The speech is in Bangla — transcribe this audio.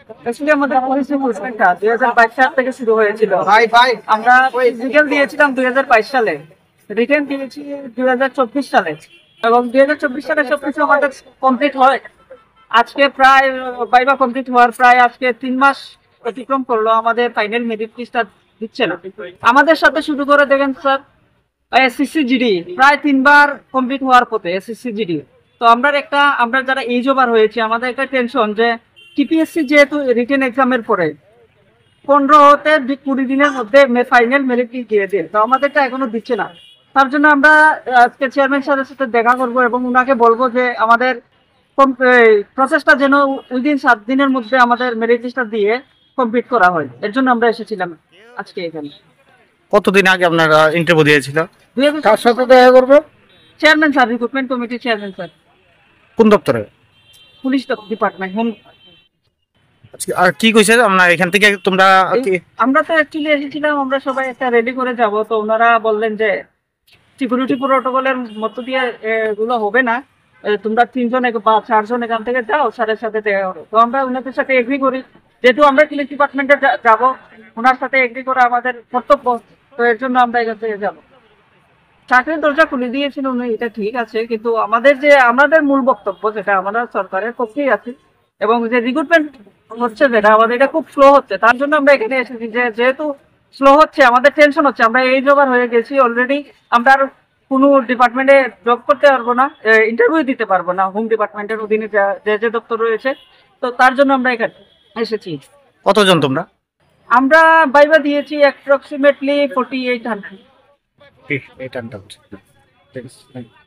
অ্যাকচুয়ালি আমাদের পলিসি মুভমেন্টটা 2022 সাল থেকে শুরু হয়েছিল। আমরা ফিজিক্যাল দিয়েছিলাম 2022 সালে, রিটেন দিয়েছি 2024 সালে, এবং 2024 সালে সবকিছু আমাদের কমপ্লিট হয়। আজকে প্রায় ভাইবা কমপ্লিট হওয়ার প্রায় আজকে 3 মাস অতিক্রম করলো, আমাদের ফাইনাল মেরিট লিস্টটা দিচ্ছে না। আমাদের সাথে শুরু করে দেখেন স্যার, এসএসসি-জিডি প্রায় 3বার কমপ্লিট হওয়ার পথে। এসএসসি-জিডি তো আমরা যারা এজ ওভার হয়েছে, আমাদের একটা টেনশন যে টিপিএসসি যেহেতু রিটেন এক্সামের পরে 15 থেকে 20 দিনের মধ্যে ফাইনাল মেরিট লিস্ট দিয়ে দেয়, তো আমাদেরটা এখনো দিচ্ছে না। তার জন্য আমরা আজকে চেয়ারম্যান স্যারের সাথে দেখা করবো এবং ওনাকে বলবো যে আমাদের প্রসেসটা যেন উইদিন 7 দিনের মধ্যে আমাদের মেরিট লিস্টটা দিয়ে কমপ্লিট করা হয়। এর জন্য আমরা এসেছিলাম আজকে এখানে। কতদিন আগে আপনারা ইন্টারভিউ দিয়েছিলেন? কার সাথে দেখা করবো? চেয়ারম্যান স্যার, রিক্রুটমেন্ট কমিটির চেয়ারম্যান স্যার। কোন দপ্তরে? Police department, home. আর কি কইছে আমরা এখান থেকে তোমরা? আমরা তো অ্যাকচুয়ালি এসেছিলাম, আমরা সবাই একটা রেডি করে যাব, তো ওনারা বললেন যে সিকিউরিটি প্রোটোকলের মধ্য দিয়ে এগুলো হবে না, তোমরা 3 জন বা 4 জন এখান থেকে যাও, স্যারের সাথে দেখা করো। তো আমরা ওনাদের সাথে এগ্রি করি, যেহেতু আমরা পুলিশ ডিপার্টমেন্টে যাবো, ওনার সাথে এগ্রি করা আমাদের কর্তব্য, তো এর জন্য আমরা এখান থেকে যাবো। চাকরির দরজা খুলে দিয়েছেন উনি, এটা ঠিক আছে, কিন্তু আমাদের মূল বক্তব্য যেটা আমরা সরকারের পক্ষেই আছি, এবং যে রিক্রুটমেন্ট হচ্ছে যেটা আমাদের এটা খুব স্লো হচ্ছে, তার জন্য আমরা এখানে এসেছি। যেহেতু স্লো হচ্ছে, আমাদের টেনশন হচ্ছে, আমরা এই জবার হয়ে গেছি অলরেডি, আমরা আর কোনো ডিপার্টমেন্টে জব করতে পারবো না, ইন্টারভিউ দিতে পারবো না হোম ডিপার্টমেন্টের অধীনে যে দপ্তর রয়েছে, তো তার জন্য আমরা এখানে এসেছি। কতজন তোমরা? আমরা ভাইবা দিয়েছি অ্যাপ্রক্সিমেটলি 4800।